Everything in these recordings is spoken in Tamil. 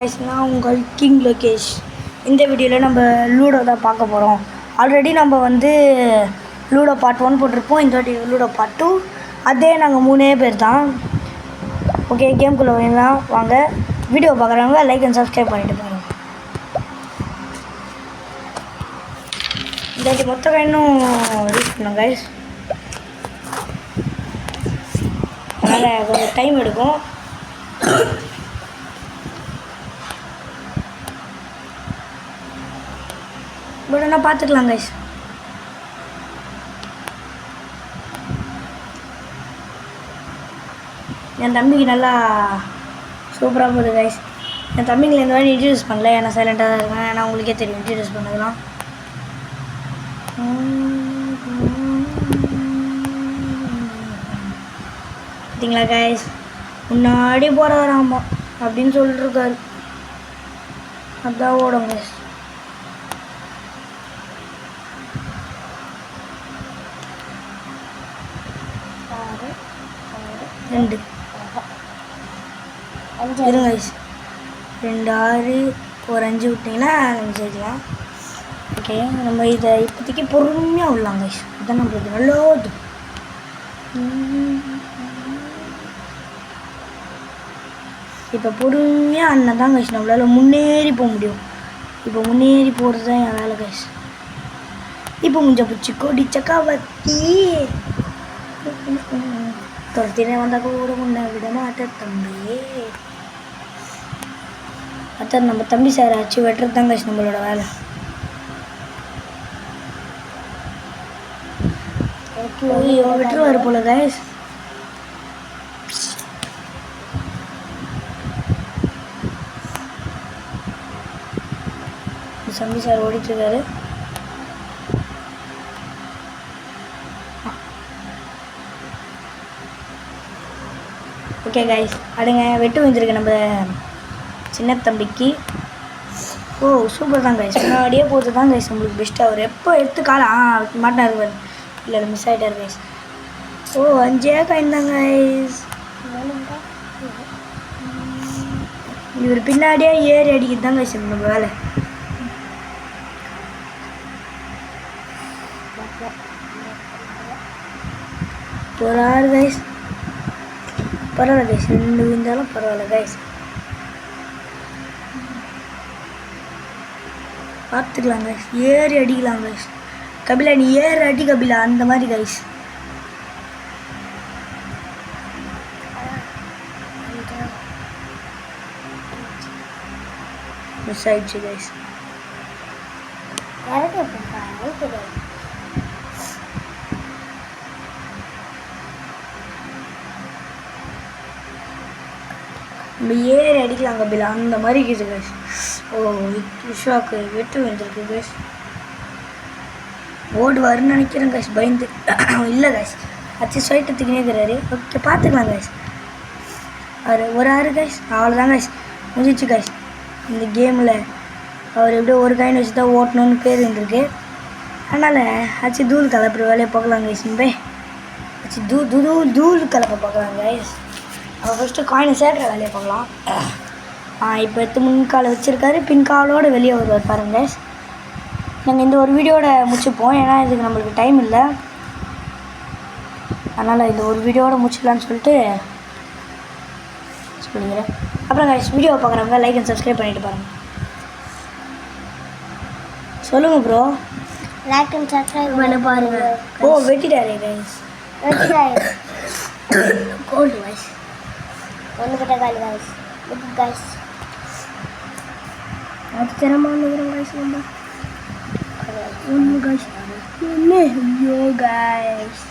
நான் உங்கள் கிங் லோகேஷ். இந்த வீடியோவில் நம்ம லூடோ தான் பார்க்க போகிறோம். ஆல்ரெடி நம்ம லூடோ பார்ட் 1 போட்டிருப்போம். இந்த வாட்டி லூடோ பார்ட் 2. அதே நாங்கள் 3 பேர் தான். ஓகே, கேம்குள்ளே வேணாம் வாங்க. வீடியோ பார்க்குறவங்க லைக் அண்ட் சப்ஸ்கிரைப் பண்ணிட்டு பாருங்க. இந்த வாட்டி மொத்தம் இன்னும் ரீச் பண்ணோம் கைஸ். அதனால் கொஞ்சம் டைம் எடுக்கும். பட் ஆனால் பார்த்துக்கலாம் கைஸ். என் தம்பிக்கு நல்லா சூப்பராக போகுது கைஸ். என் தம்பிங்களை இந்த மாதிரி இன்ட்ரடியூஸ் பண்ணல, ஏன்னா சைலண்ட்டாக தான் இருக்கேன். ஏன்னா உங்களுக்கே தெரியும் இன்ட்ரடியூஸ் பண்ணதெல்லாம். பார்த்தீங்களா கைஸ், முன்னாடி போகிறாராமா அப்படின்னு சொல்லிட்டுருக்காரு. அதான் ஓடும் கைஸ். ரெண்டு இருங்க கைஸ், 2 6 ஒரு 5 விட்டிங்கன்னா நம்ம செய்யலாம். ஓகே, நம்ம இதை இப்போதைக்கு பொறுமையாக விடலாம் கைஸ். இதுதான் நம்மளுக்கு நல்லது. இப்போ பொறுமையாக அண்ணன் தான் கைஸ் நம்மளால் முன்னேறி போக முடியும். இப்போ முன்னேறி போகிறது தான் என் வேலை கைஸ். இப்போ முஞ்ச பூச்சி கொடி சக்காவத்தி துரத்தினே வந்தால் கூட முன்ன விட மாட்டேன் தம்பியே. அதான் நம்ம தம்பி சார் ஆச்சு வெட்டுறது தான் கைஸ் நம்மளோட வேலை. ஐயோ வெட்டுருவாரு போல கைஸ். தம்பி சார் ஓடிட்டுருக்காரு. ஓகே கைஸ், அடுங்க வெட்டு வந்துருக்கு நம்ம சின்ன தம்பிக்கு. ஓ சூப்பர் தான் கைஸ். முன்னாடியே போகிறது தான் கைஸ் நம்மளுக்கு பெஸ்ட்டு. அவர் எப்போ எடுத்து மாட்டார் இல்லை மிஸ் ஆகிட்டார் கைஸ். ஓ 5 காயின் தான் கைஸ். இவர் பின்னாடியே ஏறி அடிக்கிறது தான் கைஸ் நம்ம வேலை. ஒரு 6 கைஸ். பரவாயில்ல கைஸ், 2 இருந்தாலும் பரவாயில்ல கைஸ். பார்த்துக்கலாம் கைஸ். ஏறி அடிக்கலாம் கைஸ். கபிலா நீ ஏறி அடி கபிலா, அந்த மாதிரி கைஸ். மிஸ் ஆயிடுச்சு கைஸ். நம்ம ஏறி அடிக்கலாம் கபிலா, அந்த மாதிரி இருக்குது கைஸ். ஓ விஸ்வாக்கு வெட்டு வந்துருக்கு கைஸ். ஓடுவாருன்னு நினைக்கிறேன் கைஸ், பயந்து. இல்லை கைஸ், அச்சு ஸ்வைட்டத்துக்குனே இருக்கிறாரு. ஓகே பார்த்துக்கலாம் கைஸ். அவர் ஒரு 6 கைஸ், அவ்வளோதான் கைஸ், முடிஞ்சிச்சு கைஸ். இந்த கேமில் அவர் எப்படியோ ஒரு காயின் வச்சு தான் ஓட்டணும்னு பேர் இருந்திருக்கு. அதனால் அச்சு தூள் கலப்புற வேலையை பார்க்கலாம் கைஸ். நம்ம அச்சு தூள் கலப்பை பார்க்கலாம் கைஸ். அவர் ஃபஸ்ட்டு காயினை சேர்க்குற வேலையை பார்க்கலாம். இப்போ எடுத்து முன்காலை வச்சுருக்காரு, பின்காலோடு வெளியே வருவார் பாருங்க கைஸ். நாங்கள் இந்த ஒரு வீடியோட முடிச்சுப்போம், ஏன்னா இதுக்கு நம்மளுக்கு டைம் இல்லை. அதனால் இந்த ஒரு வீடியோட முடிச்சிடலான்னு சொல்லிட்டு சொல்லிக்கிறேன். அப்புறம் கைஸ், வீடியோ பார்க்குறவங்க லைக் அண்ட் சப்ஸ்கிரைப் பண்ணிட்டு பாருங்கள். சொல்லுங்கள் ப்ரோ. லைக் அண்ட் சப்ஸ்கிரைப் பண்ண பாருங்கள். ஓ வெட்டிட்டாரே கைஸ். Gold guys. ஒன்று கிட்ட காலி கைஸ். கைஸ் அது திறமான கைஸ். நம்ம ஒன்று கைஸ் ஒன்று. ஐயோ கைஸ்,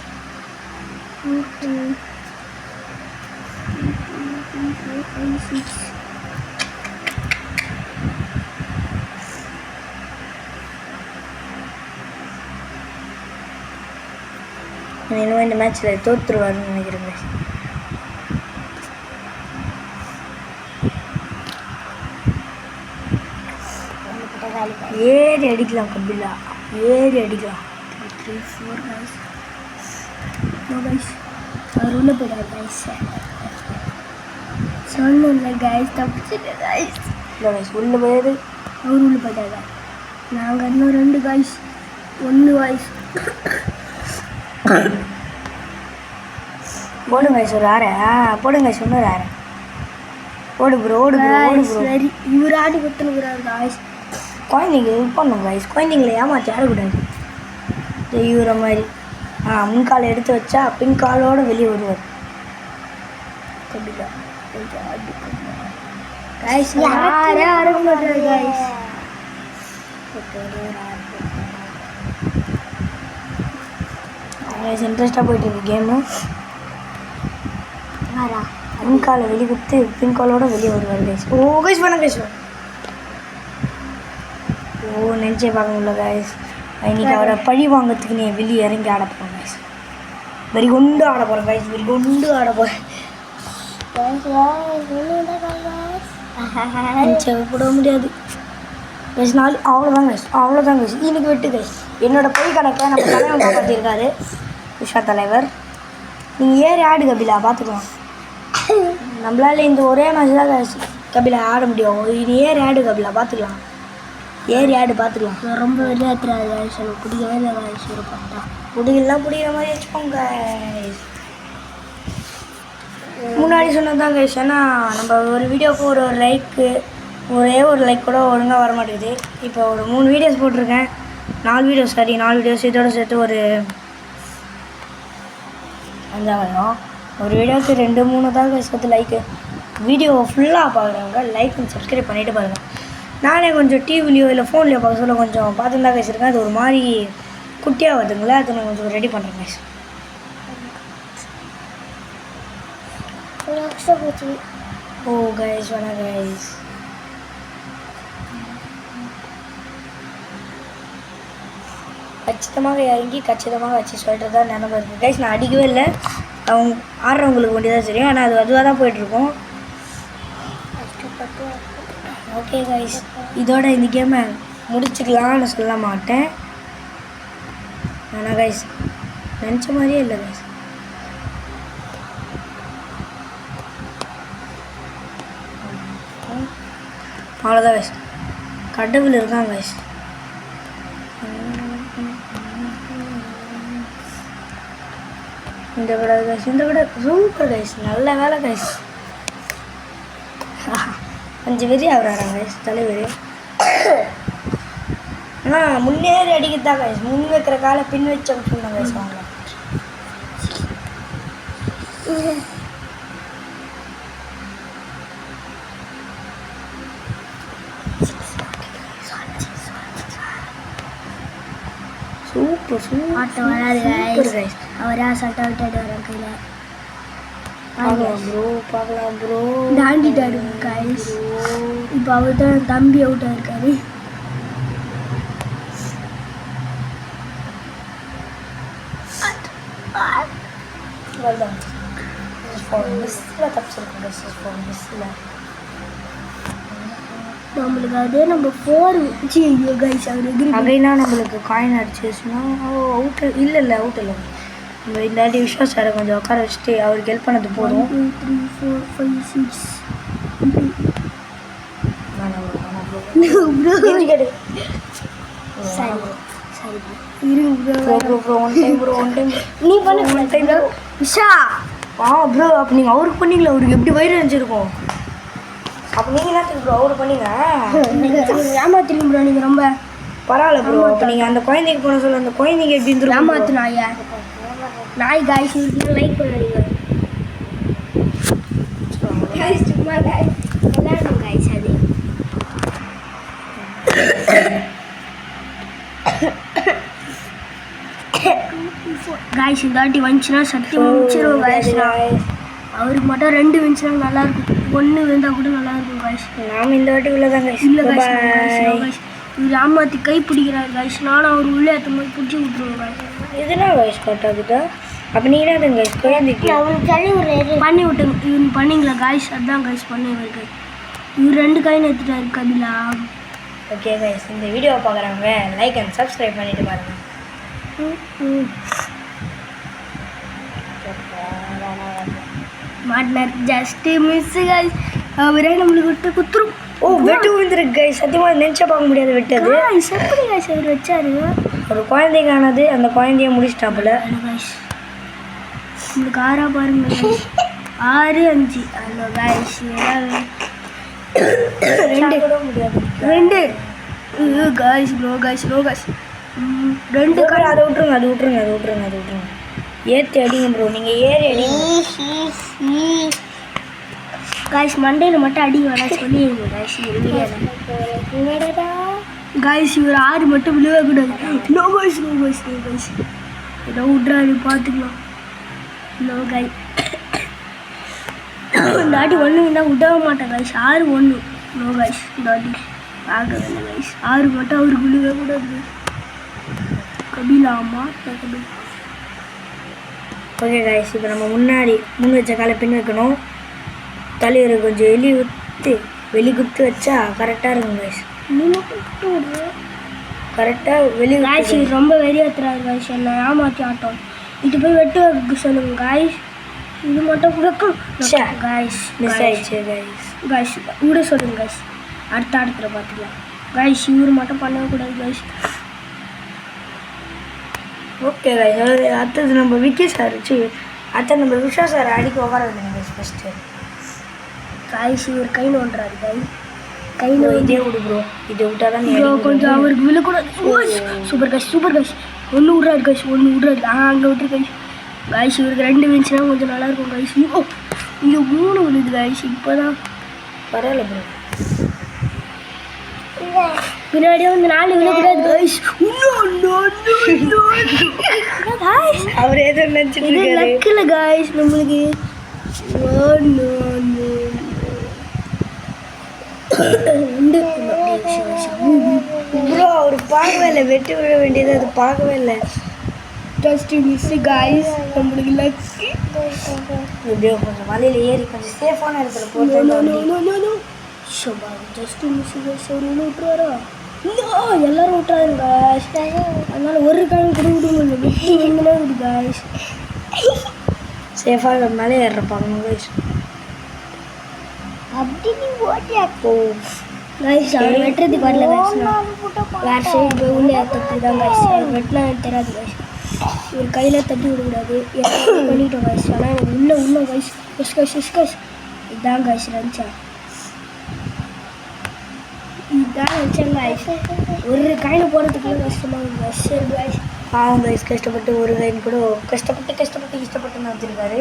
இன்னும் இந்த மேட்ச்சில் தோற்றுருவாருன்னு நினைக்கிறேன் கைஸ். ஏறி அடிக்கலாம் கபிலா, ஏறி அடிக்கலாம். 3 4 கைஸ். நோ கைஸ், அவர் உள்ள போயிடாரு கைஸ். சொன்னல கைஸ், தப்பிச்சிட்டேன் கைஸ். இல்லை கைஸ் உள்ள போயிடு. அவர் உள்ள போயிட்டாங்க. நாங்கள் இன்னும் 2 காய்ஸ் 1 வாய்ஸ் போடுங்க கைஸ் ஒரு ஆரை. போடுங்க கைஸ் இன்னொரு ஆரை. ஓடு ப்ரோ ஓடு ப்ரோ ஓடு ப்ரோ. சரி இவர் ஆடி கொடுத்துனுக்குறாரு காய்ஸ். குழந்தைங்க இது பண்ணணும் கைஸ். குழந்தைங்களை ஏமாற்றி ஆடக்கூடாது. இவர மாதிரி முன்கால் எடுத்து வச்சா பின் காலோட வெளியே வருவார். கண்டிப்பாக காய்ஸ் யாரே ஆரம்ப மாட்டாரு காய்ஸ். இன்ட்ரெஸ்டாக போயிட்டு இருக்கு கேமு. முன்காலை வெளியே கொடுத்து பின் காலோட வெளியே வருவார் கைஸ். ஓ கைஸ் வேணாம் கைஸ். ஓ நினச்சே பார்க்க முடியல கைஸ். இன்னைக்கு அவரை பழி வாங்கிறதுக்கு நீ வெளியே இறங்கி ஆட போகிறேன் கைஸ். வெறி கொண்டு ஆட போகிறேன் கைஸ். வெறி கொண்டு ஆட போகிறேன். விட முடியாது கைஸ். நாலு அவ்வளோதான் கைஸ். அவ்வளோதான் கைஸ். இன்னைக்கு வெட்டு கைஸ். என்னோட பொய் கணக்கை நம்ம தலைவன் காப்பாற்றிருக்காரு உஷா தலைவர். நீங்கள் ஏறி ஆடு கபிலா பார்த்துக்கலாம். நம்மளால இந்த ஒரே மேட்ச் தான் கைஸ் கபிலா ஆட முடியும். இது ஏறி ஆடு கபிலா பார்த்துக்கலாம். ஏறி ஆடு பார்த்துக்கலாம். ரொம்ப விளையாட்டுறாரு காய்ஸ். எனக்கு பிடிக்கவே இல்லை காய்ஸ். ஒரு பட்டா பிடிக்கலாம் பிடிக்கிற மாதிரி வச்சுக்கோங்க கைஸ். முன்னாடி சொன்னது தான் கைஸ். ஏன்னா நம்ம ஒரு வீடியோவுக்கு ஒரு லைக்கு ஒரே ஒரு லைக் கூட ஒழுங்காக வர மாட்டேங்குது. இப்போ ஒரு 3 வீடியோஸ் போட்டிருக்கேன். 4 வீடியோஸ் சரி 4 வீடியோஸ் இதோட சேர்த்து ஒரு 5,000. ஒரு வீடியோவுக்கு 2-3 தான் கைஸ் வந்து லைக்கு. வீடியோ ஃபுல்லாக பார்க்குறவங்க லைக் அண்ட் சப்ஸ்கிரைப் பண்ணிவிட்டு பாருங்கள். நானே கொஞ்சம் டிவிலையோ இல்லை ஃபோன்லையோ பார்க்க சொல்ல கொஞ்சம் பார்த்துருந்தா கைஸ் அது ஒரு மாதிரி குட்டியாக வருதுங்களா. அதை நான் கொஞ்சம் ரெடி பண்ணுறேன் கைஸ். ஓ கைஸ் வேணாம் கைஸ். கச்சிதமாக இறங்கி கச்சிதமாக வச்சு சொல்கிறது தான் நினைவு இருக்குது கைஸ். நான் அடிக்கவே இல்லை. அவங்க ஆடுறவங்களுக்கு வேண்டி தான் தெரியும். ஆனால் அது அதுவாக தான் போயிட்டுருக்கோம். ஓகே கைஸ் இதோட இந்த கேமை முடிச்சுக்கலாம்னு சொல்ல மாட்டேன். ஆனால் கைஸ் நினச்ச மாதிரியே இல்லை கைஸ். அவ்வளோதான் கைஸ். கடவுள் இருக்காங்க கைஸ். இந்த விட கைஸ் இந்த விட சூப்பர் கைஸ். நல்ல வேலை கைஸ். 5 வெறி ஆகிறாங்க கைஸ் தலைவர். ஆனால் முன்னேறி அடிக்கத்தான் கைஸ். முன் வைக்கிற காலை பின் வச்ச சொன்னாங்க கைஸ். அவங்க சூப்பர் சூப்பர் ஆட்டம் வராது கைஸ். அவரா சட்டை விட்டாடு வர கையில். பார்க்கலாம் ப்ரோ பார்க்கலாம் ப்ரோ. தாண்டிட்டாரு கைஸ். இப்போ அவர் தான் தம்பி அவுட்டாக இருக்காரு. நம்மளுக்கு அதே நம்ம 4 கைஸ் அவர் எகிரி அப்படின்னா நம்மளுக்கு காயின் அடிச்சிச்சுன்னா அவுட்டு இல்லை இல்லை அவுட் இல்லை. நம்ம இந்த வாட்டி விஸ்வா சாரை கொஞ்சம் உட்கார வச்சுட்டு அவருக்கு ஹெல்ப் பண்ணது போதும். 1 2 3 4 5 6 நீ பண்ண விஷா. ப்ரோ அப்போ நீங்கள் அவருக்கு பண்ணீங்களா? அவருக்கு எப்படி வயிறு இருந்துச்சிருக்கும்? அப்போ நீங்கள் என்னத்துக்கு ப்ரோ அவரு பண்ணீங்க? ஏமாத்திருங்க ப்ரோ. நீங்கள் ரொம்ப பரவாயில்ல ப்ரோ. அப்போ நீங்கள் அந்த குழந்தைக்கு போன சொல்ல அந்த குழந்தைங்க எப்படி இருந்துருக்கும்? ஏமாத்து நாயா நாய் காய்ஸ். லைக் பண்ணுறீங்க காய்ஸ். சும்மா காய்ஸ் விளையாடணும் காய்ஸ். அது காய்ஸ் இந்த வாட்டி வந்துச்சுன்னா சத்தியம் முடிச்சிடும் காய்ஸ். அவருக்கு மட்டும் 2 வந்துச்சுன்னா நல்லாயிருக்கும். 1 விழுந்தால் கூட நல்லாயிருக்கும் காய்ஸ். நாம் இந்த வாட்டி உள்ளதான் காய்ஸ். இல்லை காய்ஸ் இவர் ஏமாற்றி கை பிடிக்கிறாரு காய்ஸ். நானும் அவர் உள்ளே ஏற்ற மாதிரி பிடிச்சி விட்ருவோம் காய்ஸ். இதெல்லாம் காய்ஸ் கரெக்டாகுதா? அப்போ நீங்கள் தான் காய்ஸ் குழந்தைக்கு பண்ணி விட்டுங்க. இவன் பண்ணிங்களா காய்ஸ்? அதுதான் காய்ஸ் பண்ணிங்க. இவர் 2 காயின் எடுத்துட்டாரு கபிலா. ஓகே கைஸ் இந்த வீடியோவை பார்க்குறவங்க லைக் அண்ட் சப்ஸ்கிரைப் பண்ணிட்டு பாருங்கள். மாட்டினார் ஜஸ்ட் மிஸ் காய்ஸ். அவரே நம்மளுக்கு விட்டு குத்துரும். ஓ வெட்டு விழுந்துருக்கு கைஸ். சத்தியமாக நினச்சா பார்க்க முடியாது வெட்டது. கைஸ் எப்படி கைஸ் அவர் வச்சாரு? ஒரு குழந்தைக்கானது, அந்த குழந்தைய முடிச்சிட்டாப்புல. கைஸ் உங்களுக்கு 6 பாருங்க guys. 6 5 hello guys. 2 கூட முடியாது. 2 கைஸ் நோ கைஸ் 2 கால் அதை விட்டுருங்க. ஏற்றி அடிங்க ப்ரோ, நீங்கள் ஏறி அடிங்க கைஸ். மண்டையில் மட்டும் அடி வேணாம் சொல்லிடுங்க கைஸ். கைஸ் இவர் 6 மட்டும் விழுவக்கூடாது. நோ கைஸ் ஏதோ விட்றாரு பார்த்துக்கலாம். நோ கைஸ் இந்த ஆட்டி 1 தான் விடவே மாட்டேன் கைஸ். 6 1 no guys. இந்த ஆட்டி ஆகவே இல்லை கைஸ். 6 மட்டும் அவருக்கு விழுவே கூடாது. கபிலாமா கபில். ஓகே கைஸ், இப்போ நம்ம முன்னாடி முன் வச்ச காலை பின் வைக்கணும். தலைவர் கொஞ்சம் வெளி குத்து வச்சா கரெக்டாக இருக்கும் கைஸ். கரெக்டாக வெளி கைஸ் இது ரொம்ப வெறியாத்துறாரு கைஸ். என்ன ஏமாற்றி ஆட்டம். இது போய் வெட்டு வைக்க சொல்லுங்க கைஸ். இது மட்டும் கொடுக்கும் கைஸ். மிஸ் ஆயிடுச்சு கைஸ். விட சொல்லுங்க கைஸ். அடுத்த ஆட்டத்தில் பார்த்துக்கலாம் கைஸ். இவர் மட்டும் பண்ணக்கூடாது கைஸ். ஓகே கைஸ், அடுத்தது நம்ம விக்கி சார் அடுத்த நம்ம விஷா சார் அடிக்க உட்கார வைக்கணும் கைஸ். ஃபஸ்ட்டு கைஸ் இவர் கை நோண்டுறாரு கைஸ். கை இதே விடு ப்ரோ, இதை விட்டால் தான் கொஞ்சம் அவருக்கு விழக்கூடாது. Super guys. 1 விட்றாரு கைஸ். அங்கே விட்டுரு கைஸ். கைஸ் இவருக்கு 2 விழுந்துச்சுன்னா கொஞ்சம் நல்லாயிருக்கும் கைஸ். இங்கே 3 விழுது கைஸ். இப்போ தான் பரவாயில்ல ப்ரோ. பின்னாடியே வந்து 4 விழக்கூடாது கைஸ். அவர் ஏதோ நினச்சிட்டு இது லக்கில் கைஸ் நம்மளுக்கு. ப்ரோ அவர் பார்க்கவே இல்லை. வெட்டி விழ வேண்டியது அது பார்க்கவே இல்லை. ஜஸ்ட் மிஸ் கைஸ் நம்மளுக்கு லக்கி. எப்படியோ கொஞ்சம் மலையில் ஏறி கொஞ்சம் சேஃபான இடத்துல போட்டு ஜஸ்ட் மிஸ் கைஸ். அவர் ஒன்று விட்டுருவாரா? எல்லாரும் விட்டுறாரு கைஸ். அதனால ஒரு காலம் கூட விடுங்க. வெட்டி எங்கன்னா விடு கைஸ். சேஃபாக மேலே ஏற பார்க்கணும் கைஸ். அப்படி நீ ஓட்டியா போ கைஸ். அவர் வெட்டுறதுக்கு வரல கைஸ். வேறு சைடு போய் உள்ளே தப்பு தான் கைஸ். அவர் வெட்டினா எனக்கு தெரியாது கைஸ். ஒரு கையில் தட்டி விடக்கூடாது. பண்ணிட்டோம் கைஸ். ஆனால் எனக்கு உள்ள கைஸ். எஸ் கைஸ் இதுதான் கைஸ் நினச்சேன். இதுதான் நினச்சேன் கைஸ். ஒரு கையில் போகிறதுக்குள்ள கஷ்டமாக கைஸ். சரி கைஸ் பாவம் கைஸ். கஷ்டப்பட்டு ஒரு கைன் கூட கஷ்டப்பட்டு நடத்திருக்காரு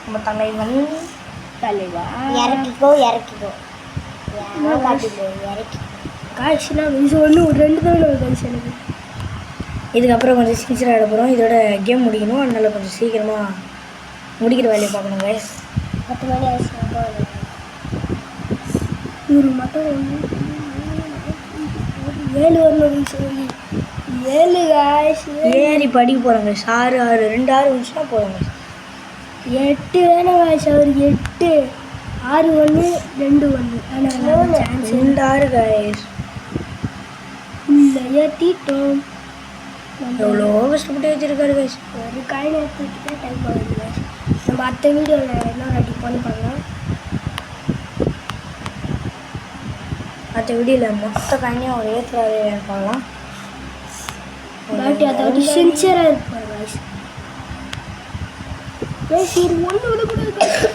நம்ம தலைவன். இறக்கிக்கோ காய்ச்சினா வயசு 1 2 தான் கைஸ் எனக்கு. இதுக்கப்புறம் கொஞ்சம் சீக்கிரம் ஆட போகிறோம். இதோட கேம் முடிக்கணும். அதனால கொஞ்சம் சீக்கிரமாக முடிக்கிற வேலையை பார்க்கணும் கைஸ். 10 மணி ஆயிடுச்சு. இவர் மட்டும் 7 வரணும் சொல்லி 7 கைஸ். ஏறி படிக்க போகிறோம் கைஸ். 6 2 6 வந்துச்சுன்னா போகிறோம் கைஸ். 8 வேணும் கைஸ். அவருக்கு 8 6 1 2 1 சான்ஸ் 2 6 கைஸ். இல்லை ஏற்றிட்டோம். எவ்வளோ கஷ்டப்பட்டு வச்சுருக்காரு கைஸ். ஒரு காயின் ஏற்றிட்டு டைம் ஆகுது கைஸ். நம்ம அடுத்த வீடியோவில் என்ன ரெடி பண்ணலாம். அடுத்த வீடியோவில் மொத்த காயினையும் அவர் ஏற்றுறாரு பார்க்கலாம். அதை சின்சியராக இருப்பார் கைஸ். கைஸ் இது 1 விடக்கூடாது கைஸ்.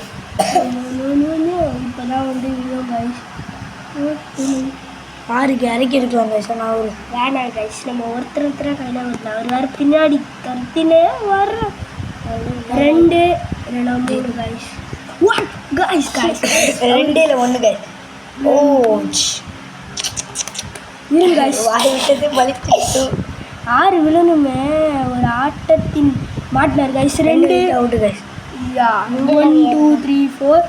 இப்போ தான் வந்து இவ்வளோ கைஸ். 6க்கு இறக்கி இருக்கலாம் கைஸ். நான் ஒரு வேணாம் கைஸ். நம்ம ஒருத்தர் கையில் வரலாம். அவர் வேறு பின்னாடி கருத்தினே வர்ற 2 3 கைஸ். 1 கைஸ் 2ல் 1 கைஸ். ஓ இருங்க கைஸ். வாய் விட்டது வலிச்சு 6 விழணுமே ஒரு ஆட்டத்தின் மாட்டினார் கைஸ். 2 out guys. 1 2 3 4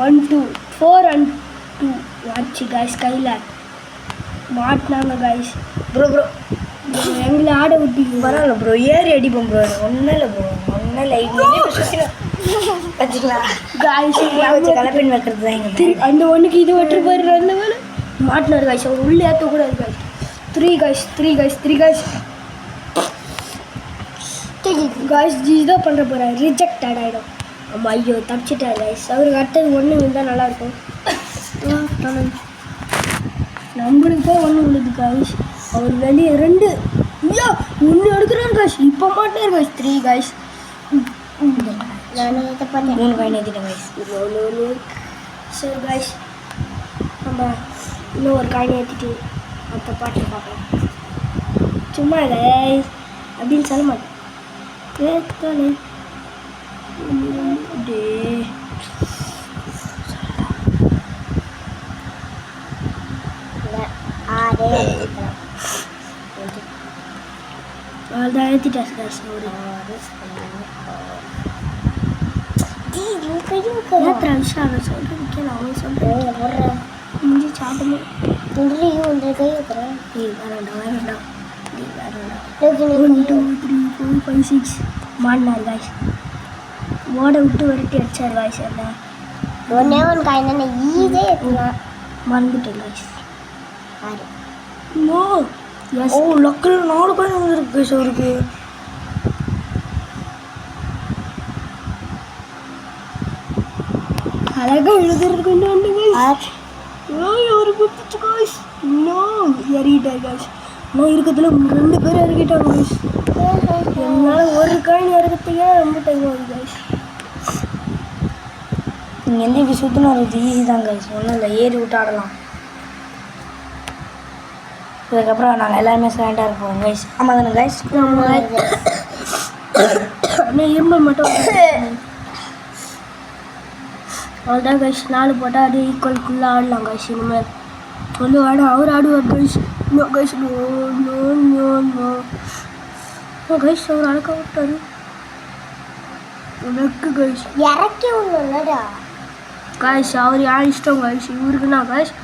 1 2 4 and 2 ஆச்சு கைஸ். கையில் மாட்டினாங்க கைஸ். ப்ரோ எங்களை ஆட விட்டீங்க. பரவாயில்ல ப்ரோ, ஏறி அடிப்போம் ப்ரோ. ஒன்றும் இல்லை ப்ரோ, ஒன்றும் இல்லை. வச்சுக்கலாம் கைஸ். கலப்பின் வைக்கிறது தான் எங்கள் அந்த 1க்கு இது வெட்டு போயிரு. நல்ல வேலை மாட்டினார் கைஸ். அவர் உள்ளே ஏற்றக்கூடாது கைஸ். 3 கைஸ். கைஸ் இதுதான் பண்ணுற போகிறார். ரிஜெக்டட் ஆகிடும். ஆமாம் ஐயோ தப்பிச்சிட்டார் கைஸ். அவருக்கு அடுத்தது 1 இருந்தால் நல்லாயிருக்கும். நம்மளுக்கு தான் ஒன்று விழுது காய்ஸ். அவர் வெளியே 2 ஐயா 1 எடுக்கிறான் காய்ஸ். இப்போ மாட்டேன் காய்ஸ். 3 காய்ஸ். நான் இதை பார்த்தேன் 3 காயின் ஏற்றிட்டேன் கைஸ். சரி காய்ஸ், நம்ம இன்னும் ஒரு காயின் ஏற்றிட்டு மற்ற பாட்டு பார்க்கலாம். சும்மா கைஸ் அப்படின்னு சொல்ல மாட்டேன். ஏத்தானே டே அதான் ஏற்றிட்டாஸ் காய்ஸ். ஒரு ஏற்றுற விஷயம் அதை சொல்கிறேன். அவன் சொல்கிறேன் முடிஞ்சு சாப்பிடணும். வேண்டாம் வேண்டாம். 1 2 3 4 5 6 மாடினார் காய்ஸ். ஓட விட்டு வரட்டி அடிச்சார் காய்ஸ். என்ன ஒன்றே ஒன்று காய் தானே ஈஸே மறந்துட்டேன் காய்ஸ். No yes. ஓ லக்கில் 4 காயின் வந்துருக்கு கைஸ் அவருக்கு. அழகாக எழுதுறதுக்கு இன்னொன்று காய்ஸ். ஒரு குப்பிச்சு காய்ஸ். இன்னும் இறங்கிட்டார் காய்ஸ். ஆனால் இருக்கிறதுல 2 பேர் இறங்கிட்டாங்க காய்ஸ். என்னால் ஒரு காயின் இறக்கிறதுக்கே ரொம்ப டைம் ஆகுது காய்ஸ். நீங்கள் எந்த இப்படி சுற்றினா அது ஈஸி தான் கைஸ். ஒன்றும் இல்லை, ஏறி விட்டு ஆடலாம். இதுக்கப்புறம் நாங்கள் எல்லாருமே சைலண்டாக இருப்போம் கைஸ். ஆமாம் தானே கைஸ்? ஆனால் இரும்பல் மட்டும் அவ்வளோதான் கைஸ். 4 போட்டால் அது ஈக்குவலுக்குள்ளே ஆடலாம் கைஸ். இனிமேல் வந்து அவர் ஆடுவார் guys. No guys. No no no no guys. அவர் அழக்க விட்டாரு. உனக்கு கைஸ் இறக்கி ஒன்றுடா கைஸ். அவர் யார் இஷ்டம் கைஸ். இவருக்குன்னா கைஸ்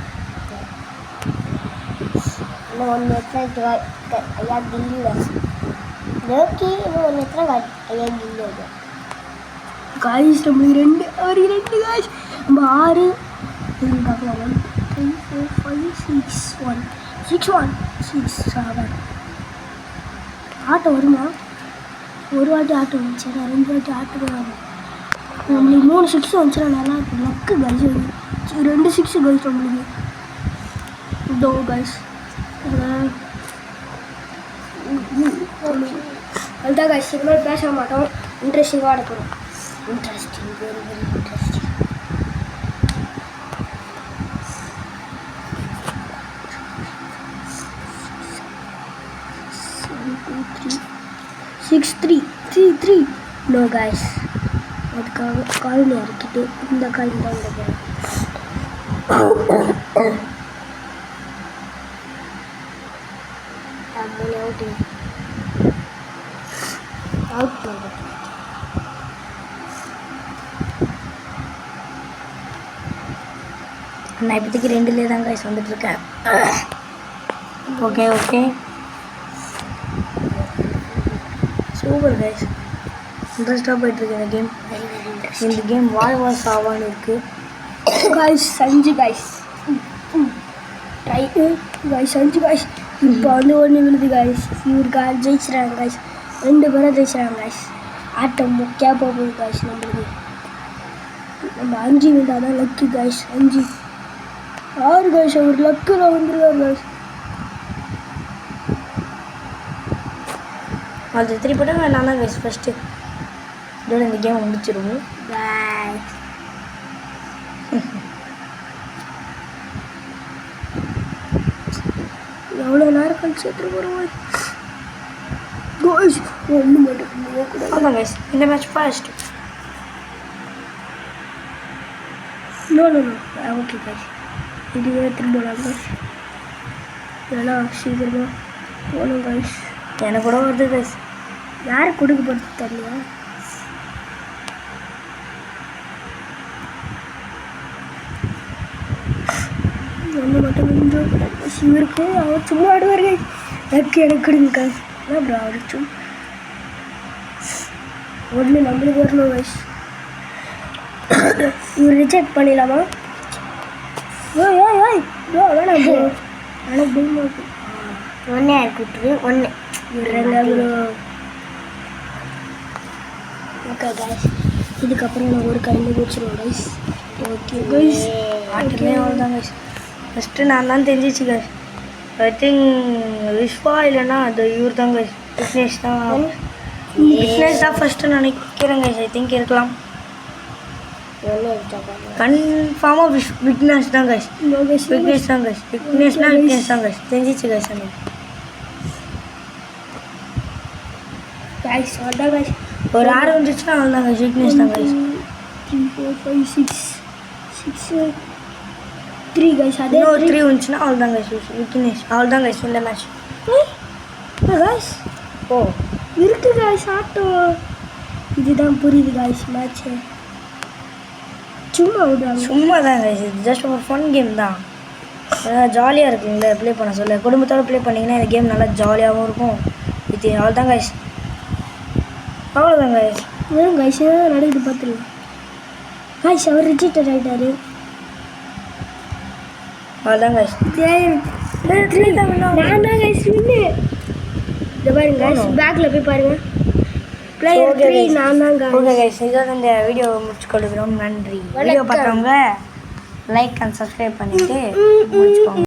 இன்னும் 1 எத்தனை ஐயா கில்லியில் லோக்கி. இன்னும் 1 எத்தனை ஐயா கில்லி காய்ஸ். நம்மளுக்கு 2 அவருக்கு 2 காய்ஸ். நம்ம 6 பார்க்கலாம். 1 3 4 5 6 1 6 1 6 7 ஆட்டோ வருமா? ஒரு வாட்டி ஆட்டோ வந்துச்சுன்னா 2 வாட்டி ஆட்டோ வரும். நம்மளுக்கு 3 6 வந்துச்சுன்னா நல்லா இருக்கும். Luck guys. 2 6 கைஸ் நம்மளுக்கு. இதோ கைஸ் அதுதான் கைஸ். இனிமேல் பேச மாட்டோம். இன்ட்ரெஸ்டிங்காக ஆட போகிறோம். Interesting, very interesting. 6 3 3 3 no guys. அதுக்காக காயின் இறக்கிட்டு இந்த காயின் தான் விடுறேன். அவுட் பண்ணுறேன். நான் இப்போதைக்கு 2லே தான் கைஸ் வந்துட்டுருக்கேன். Okay okay super guys. இன்ட்ரெஸ்ட்டாக போயிட்டுருக்கு இந்த கேம். இந்த கேம் வாழ்வா சாவான்னு இருக்குது guys. 5 guys right guys. 5 guys. இப்போ வந்து 1 விழுது கைஸ். இவருக்கு ஜெயிச்சிடறாங்க கைஸ். 2 பேரும் ஜெயிச்சிடறாங்க கைஸ். ஆட்டம் முக்கியாக போகுது கைஸ். நம்மளுக்கு நம்ம 5 விழுந்தால் தான் லக்கு கைஸ். 5 6 கைஸ். அவர் லக்கில் வந்துருவார் கைஸ். அது 3 போட்டால் நான் தான் கைஸ் ஃபஸ்ட்டு. இதோட இந்த கேமை முடிச்சிடுவோம். பாய். எவ்வளோ நேரம் கழிச்சு எடுத்துகிட்டு போகிறோம் கைஸ். 1 மட்டும் அதான் கைஸ் இந்த match first. No no no okay guys. இதுவே திரும்பலாம் கைஸ். இதெல்லாம் சீக்கிரமாக போகணும் கைஸ். எனக்கு கூட வருது கைஸ். யாருக்கு கொடுக்க போகிறது தெரியலையா? ஒன்று மட்டும் கொஞ்சம் இவருக்கு அவர் சும்மா ஆடுவார் கைஸ். எனக்கு எனக்கு கொடுங்க கைஸ். என்ன ப்ரோ அவர் சும்மா 1 நம்மளுக்கு வரணும் கைஸ். இவர் ரிஜெக்ட் பண்ணிடலாமா? ஓய் ஓய் ஓய் ப்ரோ வேணாம் ப்ரோ. எனக்கு பயமாக இருக்கு. 1 இருக்குது 1 விடுறேங்க ப்ரோ. Okay guys. இதுக்கப்புறம் நான் ஒரு கையில் வச்சுருவோம் கைஸ். Okay guys. ஆட்டமே அவ்வளோதான் கைஸ். ஃபஸ்ட்டு நான் தான் தெரிஞ்சிச்சு கைஸ். ஐ திங்க் விஸ்வா இல்லைன்னா அது இவர் தான் கைஸ். விக்னேஷ் தான் ஃபஸ்ட்டு நினைக்கிறேன் கைஸ். ஐ திங்க் இருக்கலாம். கன்ஃபார்மாக விக்னேஷ் தான் கைஸ். விக்னேஷ் தான் கைஸ். விக்னேஷ் தான் கைஸ். தெரிஞ்சிச்சு கைஸ். கைஸ் அதான் கைஸ். ஒரு 6 வந்துச்சுன்னா அவ்வளோதான் கைஸ். விக்னேஷ் தான் கைஸ். 3 4 5 6 3 கைஸ். அதே இன்னும் 3 வந்துச்சுன்னா அவ்வளோதான் கைஸ். விக்னேஷ் அவ்வளோதான் கைஸ். இந்த மேட்ச் கைஸ் இருக்கு கைஸ். ஆட்டோ இதுதான் புரியுது கைஸ். மேட்ச்சு சும்மா விடுறாங்க. சும்மா தான் கைஸ். இது ஜஸ்ட் ஒரு ஃபன் கேம் தான். ஜாலியாக இருக்குங்களே ப்ளே பண்ண சொல்ல. குடும்பத்தோடு ப்ளே பண்ணிங்கன்னா இந்த கேம் நல்லா ஜாலியாகவும் இருக்கும். இது அவ்வளோதான் கைஸ். அவ்வளோதான் கைஸ். வெறும் கைஸ் நடக்குது பார்த்துருங்க கைஸ். அவர் ரிஜிஸ்டர் ஆகிட்டாரு. அவ்வளோதான் கைஸ். நான் தான் கைஸ் வின்னு. இந்த பாருங்க கைஸ். பேக்கில் போய் பாருங்க. பிளேயர் 3 நான் தான் கைஸ். Okay guys. இதோட இந்த வீடியோ முடிச்சு கொடுக்குறோம். நன்றி. வீடியோ பார்த்தவங்க லைக் அண்ட் சப்ஸ்கிரைப் பண்ணிவிட்டு முடிச்சுக்கோங்க.